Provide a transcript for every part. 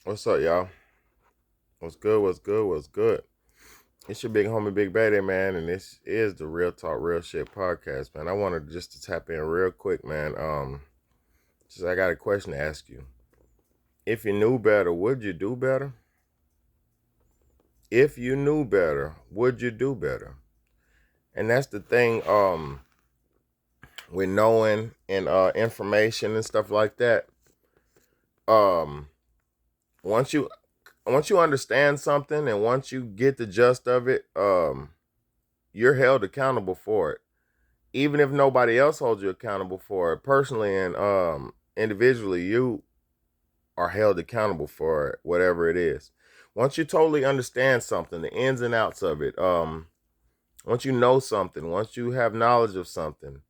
What's up, y'all? What's good? What's good? What's good? It's your big homie, Big Daddy, man, and this is the Real Talk, Real Shit podcast, man. I wanted just to tap in real quick, man. Just I got a question to ask you. If you knew better, would you do better? If you knew better, would you do better? And that's the thing, with knowing and information and stuff like that. Um, once you once you understand something and once you get the gist of it, you're held accountable for it, even if nobody else holds you accountable for it. Personally and individually, you are held accountable for it, whatever it is. Once you totally understand something, the ins and outs of it, once you know something, once you have knowledge of something,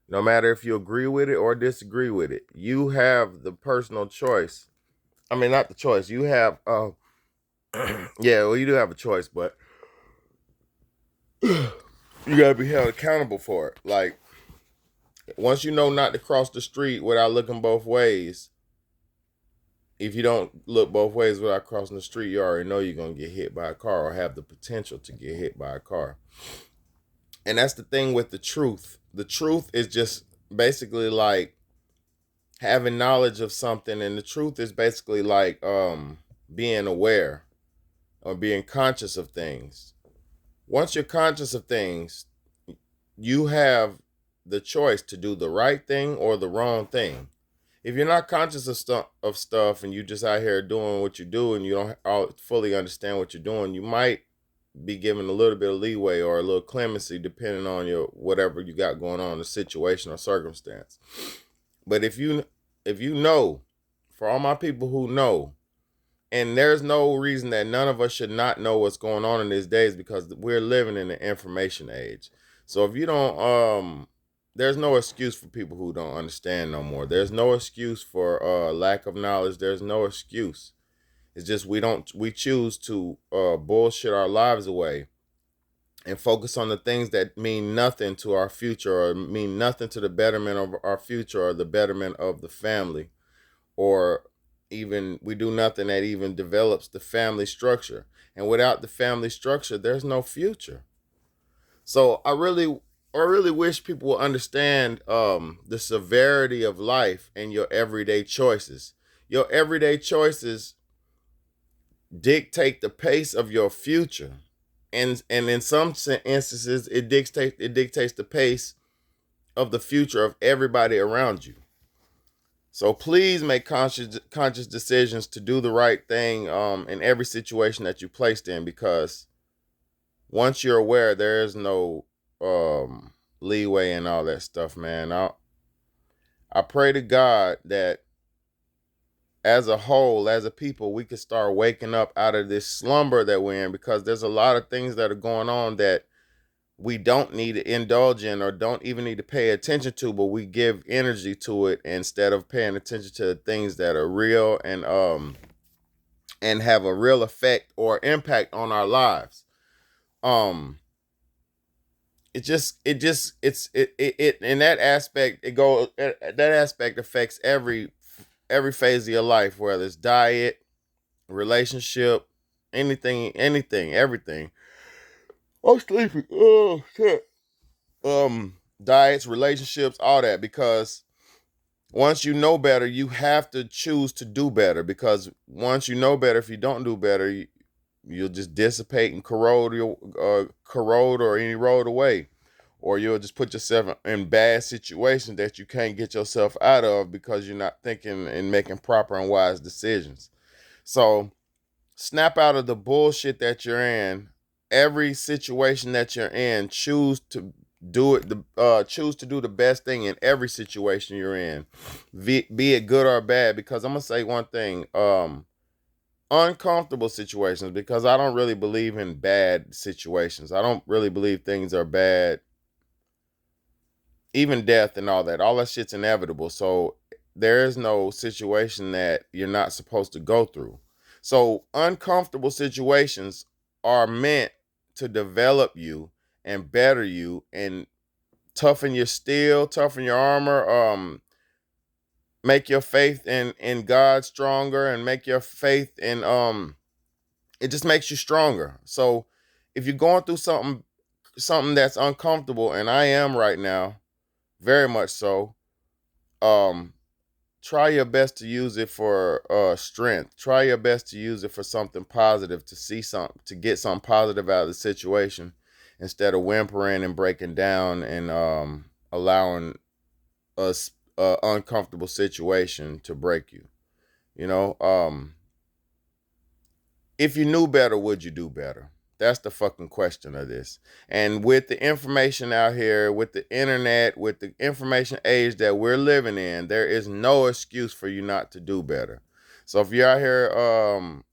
no matter if you agree with it or disagree with it, you have the personal choice. I mean, not the choice. You have, yeah, well, you do have a choice, but you gotta be held accountable for it. Like, once you know not to cross the street without looking both ways, if you don't look both ways without crossing the street, you already know you're gonna get hit by a car or have the potential to get hit by a car. And that's the thing with the truth. The truth is just basically like having knowledge of something, and the truth is basically like being aware or being conscious of things. Once you're conscious of things, you have the choice to do the right thing or the wrong thing. If you're not conscious of stuff and you just out here doing what you do and you don't fully understand what you're doing, you might be given a little bit of leeway or a little clemency depending on your whatever you got going on, the situation or circumstance. But if you know, for all my people who know, and there's no reason that none of us should not know what's going on in these days because we're living in the information age. So if you don't, there's no excuse for people who don't understand no more. There's no excuse for lack of knowledge. There's no excuse. It's just we choose to bullshit our lives away and focus on the things that mean nothing to our future or mean nothing to the betterment of our future or the betterment of the family, or even we do nothing that even develops the family structure. And without the family structure, there's no future. So I really wish people would understand the severity of life and your everyday choices. Your everyday choices dictate the pace of your future. And in some instances it dictates the pace of the future of everybody around you. So please make conscious decisions to do the right thing in every situation that you placed in, because once you're aware, there is no leeway and all that stuff, man. I pray to God that as a whole, as a people, we could start waking up out of this slumber that we're in, because there's a lot of things that are going on that we don't need to indulge in or don't even need to pay attention to, but we give energy to it instead of paying attention to the things that are real and have a real effect or impact on our lives. Um it in that aspect, that aspect affects every phase of your life, whether it's diet, relationship, anything, everything. I'm sleepy. Oh shit. Diets, relationships, all that, because once you know better, you have to choose to do better, because once you know better, if you don't do better, you'll just dissipate and corrode or any road away, or you'll just put yourself in bad situations that you can't get yourself out of because you're not thinking and making proper and wise decisions. So snap out of the bullshit that you're in. Every situation that you're in, choose to do the best thing in every situation you're in, be it good or bad. Because I'm gonna say one thing: uncomfortable situations. Because I don't really believe in bad situations. I don't really believe things are bad, even death and all that. All that shit's inevitable. So there is no situation that you're not supposed to go through. So uncomfortable situations are meant to develop you and better you and toughen your steel, toughen your armor, make your faith in God stronger, and make your faith in it just makes you stronger. So if you're going through something that's uncomfortable, and I am right now, very much so, um try your best to use it for strength. Try your best to use it for something positive, to see something, to get something positive out of the situation, instead of whimpering and breaking down and allowing a uncomfortable situation to break you. You know, if you knew better, would you do better? That's the fucking question of this. And with the information out here, with the internet, with the information age that we're living in, there is no excuse for you not to do better. So if you're out here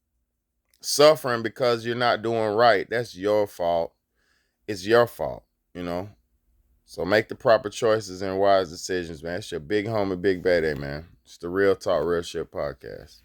suffering because you're not doing right, that's your fault. It's your fault, you know? So make the proper choices and wise decisions, man. It's your big homie, Big Bad, man. It's the Real Talk, Real Shit podcast.